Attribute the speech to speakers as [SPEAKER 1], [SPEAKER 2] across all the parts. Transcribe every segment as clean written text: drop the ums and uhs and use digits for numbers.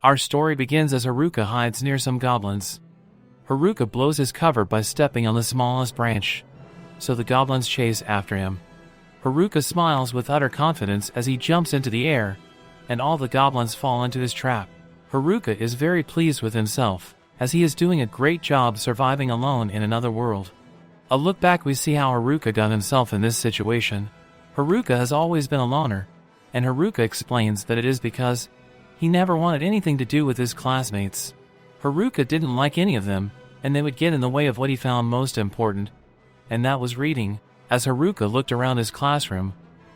[SPEAKER 1] Our story begins as Haruka hides near some goblins. Haruka blows his cover by stepping on the smallest branch, so the goblins chase after him. Haruka smiles with utter confidence as he jumps into the air, and all the goblins fall into his trap. Haruka is very pleased with himself, as he is doing a great job surviving alone in another world. A look back, we see how Haruka got himself in this situation. Haruka has always been a loner, and Haruka explains that it is because he never wanted anything to do with his classmates. Haruka didn't like any of them, and they would get in the way of what he found most important, and that was reading. As Haruka looked around his classroom,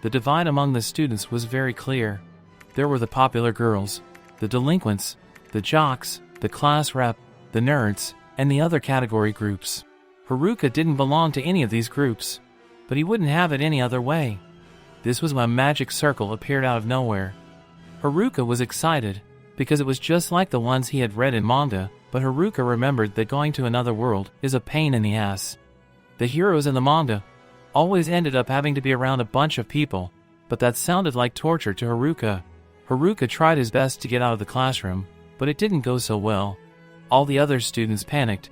[SPEAKER 1] the divide among the students was very clear. There were the popular girls, the delinquents, the jocks, the class rep, the nerds, and the other category groups. Haruka didn't belong to any of these groups, but he wouldn't have it any other way. This was when a magic circle appeared out of nowhere. Haruka was excited, because it was just like the ones he had read in manga, but Haruka remembered that going to another world is a pain in the ass. The heroes in the manga always ended up having to be around a bunch of people, but that sounded like torture to Haruka. Haruka tried his best to get out of the classroom, but it didn't go so well. All the other students panicked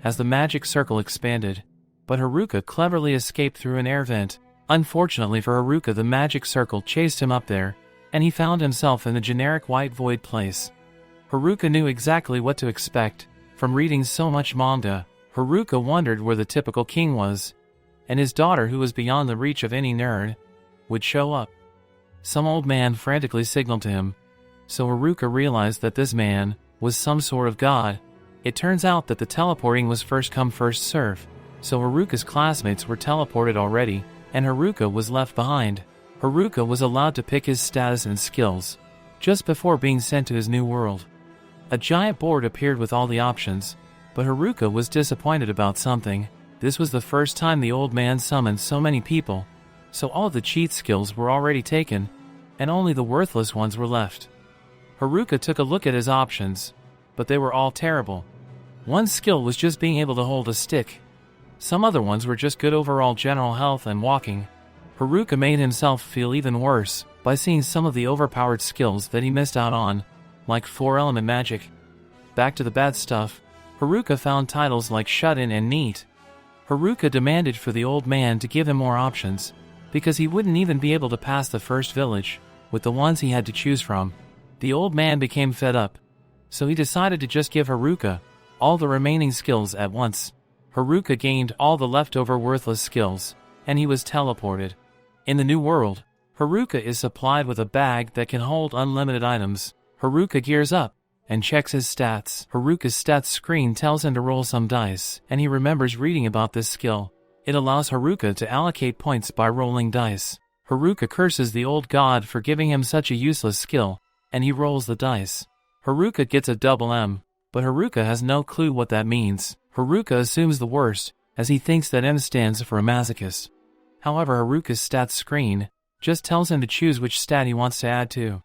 [SPEAKER 1] as the magic circle expanded, but Haruka cleverly escaped through an air vent. Unfortunately for Haruka, the magic circle chased him up there, and he found himself in the generic white void place. Haruka knew exactly what to expect. From reading so much manga, Haruka wondered where the typical king was, and his daughter, who was beyond the reach of any nerd, would show up. Some old man frantically signaled to him, so Haruka realized that this man was some sort of god. It turns out that the teleporting was first come first serve, so Haruka's classmates were teleported already, and Haruka was left behind. Haruka was allowed to pick his status and skills, just before being sent to his new world. A giant board appeared with all the options, but Haruka was disappointed about something. This was the first time the old man summoned so many people, so all the cheat skills were already taken, and only the worthless ones were left. Haruka took a look at his options, but they were all terrible. One skill was just being able to hold a stick. Some other ones were just good overall general health and walking. Haruka made himself feel even worse by seeing some of the overpowered skills that he missed out on, like 4-element magic. Back to the bad stuff, Haruka found titles like Shut-In and Neat. Haruka demanded for the old man to give him more options, because he wouldn't even be able to pass the first village with the ones he had to choose from. The old man became fed up, so he decided to just give Haruka all the remaining skills at once. Haruka gained all the leftover worthless skills, and he was teleported. In the new world, Haruka is supplied with a bag that can hold unlimited items. Haruka gears up and checks his stats. Haruka's stats screen tells him to roll some dice, and he remembers reading about this skill. It allows Haruka to allocate points by rolling dice. Haruka curses the old god for giving him such a useless skill, and he rolls the dice. Haruka gets a double M, but Haruka has no clue what that means. Haruka assumes the worst, as he thinks that M stands for a masochist. However, Haruka's stats screen just tells him to choose which stat he wants to add to.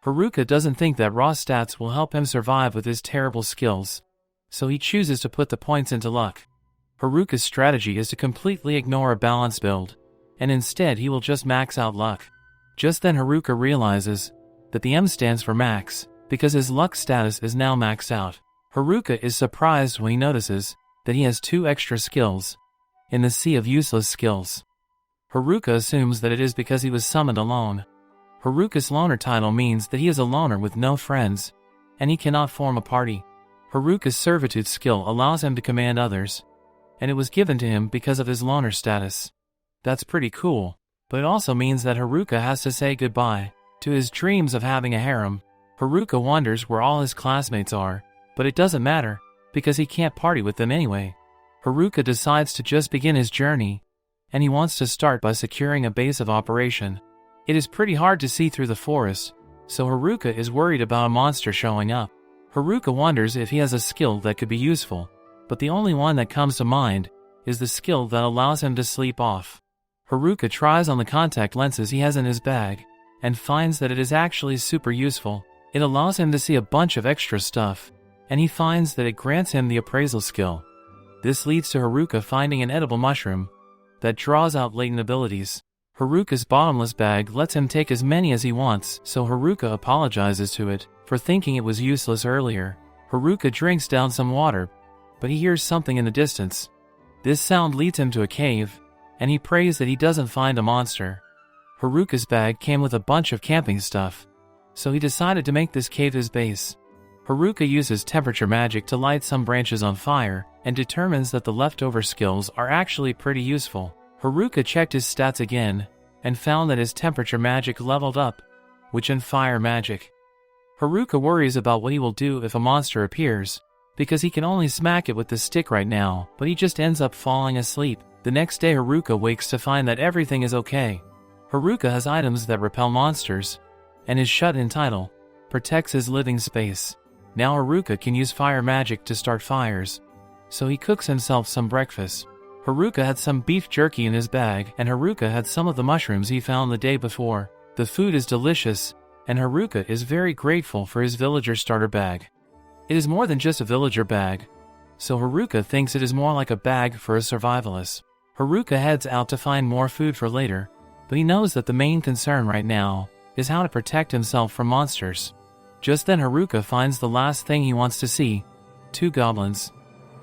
[SPEAKER 1] Haruka doesn't think that raw stats will help him survive with his terrible skills, so he chooses to put the points into luck. Haruka's strategy is to completely ignore a balance build, and instead he will just max out luck. Just then Haruka realizes that the M stands for max, because his luck status is now maxed out. Haruka is surprised when he notices that he has 2 extra skills in the sea of useless skills. Haruka assumes that it is because he was summoned alone. Haruka's loner title means that he is a loner with no friends, and he cannot form a party. Haruka's servitude skill allows him to command others, and it was given to him because of his loner status. That's pretty cool, but it also means that Haruka has to say goodbye to his dreams of having a harem. Haruka wonders where all his classmates are, but it doesn't matter, because he can't party with them anyway. Haruka decides to just begin his journey, and he wants to start by securing a base of operation. It is pretty hard to see through the forest, so Haruka is worried about a monster showing up. Haruka wonders if he has a skill that could be useful, but the only one that comes to mind is the skill that allows him to sleep off. Haruka tries on the contact lenses he has in his bag, and finds that it is actually super useful. It allows him to see a bunch of extra stuff, and he finds that it grants him the appraisal skill. This leads to Haruka finding an edible mushroom that draws out latent abilities. Haruka's bottomless bag lets him take as many as he wants, so Haruka apologizes to it for thinking it was useless earlier. Haruka drinks down some water, but he hears something in the distance. This sound leads him to a cave, and he prays that he doesn't find a monster. Haruka's bag came with a bunch of camping stuff, so he decided to make this cave his base. Haruka uses temperature magic to light some branches on fire, and determines that the leftover skills are actually pretty useful. Haruka checked his stats again, and found that his temperature magic leveled up, which in fire magic. Haruka worries about what he will do if a monster appears, because he can only smack it with the stick right now, but he just ends up falling asleep. The next day Haruka wakes to find that everything is okay. Haruka has items that repel monsters, and his shut-in title protects his living space. Now Haruka can use fire magic to start fires, so he cooks himself some breakfast. Haruka had some beef jerky in his bag, and Haruka had some of the mushrooms he found the day before. The food is delicious, and Haruka is very grateful for his villager starter bag. It is more than just a villager bag, so Haruka thinks it is more like a bag for a survivalist. Haruka heads out to find more food for later, but he knows that the main concern right now is how to protect himself from monsters. Just then Haruka finds the last thing he wants to see: 2 goblins.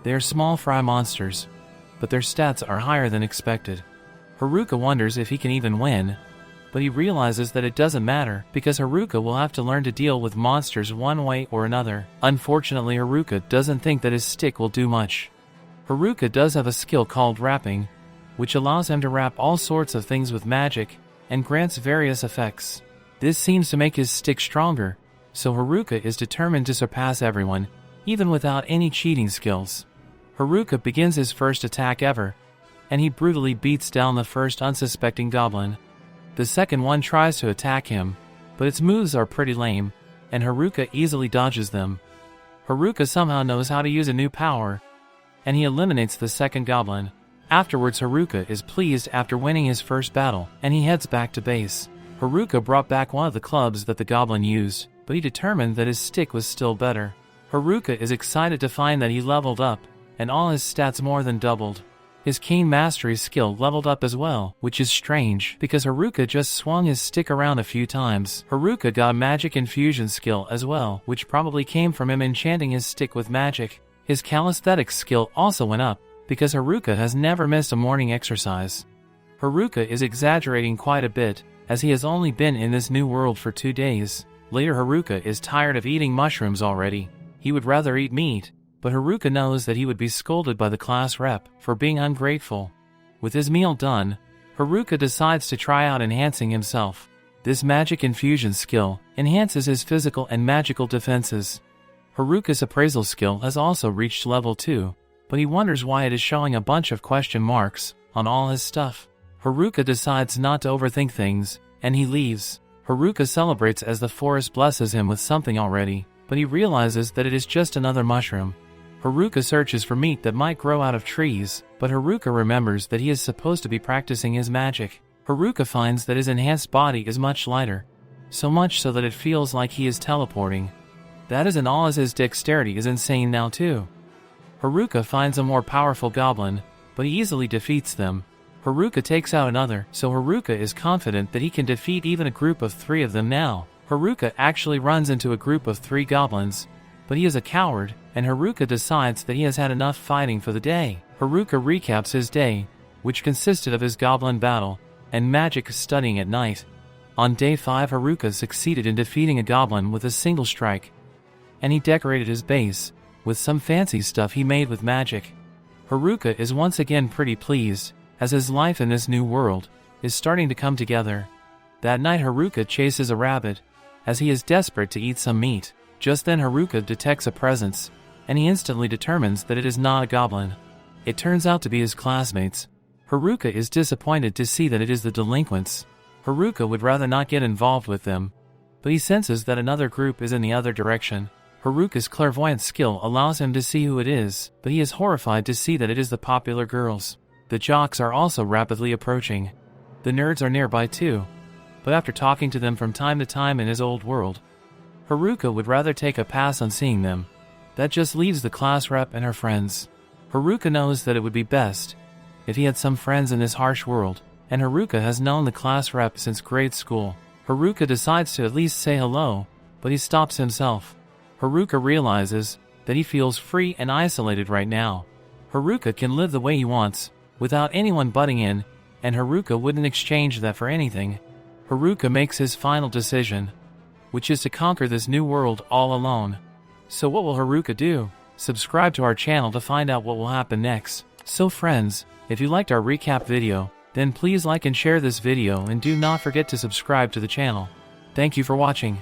[SPEAKER 1] They are small fry monsters, but their stats are higher than expected. Haruka wonders if he can even win, but he realizes that it doesn't matter because Haruka will have to learn to deal with monsters one way or another. Unfortunately, Haruka doesn't think that his stick will do much. Haruka does have a skill called wrapping, which allows him to wrap all sorts of things with magic and grants various effects. This seems to make his stick stronger, so Haruka is determined to surpass everyone, even without any cheating skills. Haruka begins his first attack ever, and he brutally beats down the first unsuspecting goblin. The second one tries to attack him, but its moves are pretty lame, and Haruka easily dodges them. Haruka somehow knows how to use a new power, and he eliminates the second goblin. Afterwards, Haruka is pleased after winning his first battle, and he heads back to base. Haruka brought back one of the clubs that the goblin used, but he determined that his stick was still better. Haruka is excited to find that he leveled up, and all his stats more than doubled. His cane mastery skill leveled up as well, which is strange because Haruka just swung his stick around a few times. Haruka got a magic infusion skill as well, which probably came from him enchanting his stick with magic. His calisthenics skill also went up, because Haruka has never missed a morning exercise. Haruka is exaggerating quite a bit, as he has only been in this new world for 2 days. Later, Haruka is tired of eating mushrooms already. He would rather eat meat, but Haruka knows that he would be scolded by the class rep for being ungrateful. With his meal done, Haruka decides to try out enhancing himself. This magic infusion skill enhances his physical and magical defenses. Haruka's appraisal skill has also reached level 2, but he wonders why it is showing a bunch of question marks on all his stuff. Haruka decides not to overthink things, and he leaves. Haruka celebrates as the forest blesses him with something already, but he realizes that it is just another mushroom. Haruka searches for meat that might grow out of trees, but Haruka remembers that he is supposed to be practicing his magic. Haruka finds that his enhanced body is much lighter, so much so that it feels like he is teleporting. That isn't all, as his dexterity is insane now too. Haruka finds a more powerful goblin, but he easily defeats them. Haruka takes out another, so Haruka is confident that he can defeat even a group of 3 of them now. Haruka actually runs into a group of 3 goblins, but he is a coward, and Haruka decides that he has had enough fighting for the day. Haruka recaps his day, which consisted of his goblin battle and magic studying at night. On day 5, Haruka succeeded in defeating a goblin with a single strike, and he decorated his base with some fancy stuff he made with magic. Haruka is once again pretty pleased, as his life in this new world is starting to come together. That night Haruka chases a rabbit, as he is desperate to eat some meat. Just then Haruka detects a presence, and he instantly determines that it is not a goblin. It turns out to be his classmates. Haruka is disappointed to see that it is the delinquents. Haruka would rather not get involved with them, but he senses that another group is in the other direction. Haruka's clairvoyant skill allows him to see who it is, but he is horrified to see that it is the popular girls. The jocks are also rapidly approaching. The nerds are nearby too, but after talking to them from time to time in his old world, Haruka would rather take a pass on seeing them. That just leaves the class rep and her friends. Haruka knows that it would be best if he had some friends in this harsh world, and Haruka has known the class rep since grade school. Haruka decides to at least say hello, but he stops himself. Haruka realizes that he feels free and isolated right now. Haruka can live the way he wants, without anyone butting in, and Haruka wouldn't exchange that for anything. Haruka makes his final decision, which is to conquer this new world all alone. So what will Haruka do? Subscribe to our channel to find out what will happen next. So friends, if you liked our recap video, then please like and share this video and do not forget to subscribe to the channel. Thank you for watching.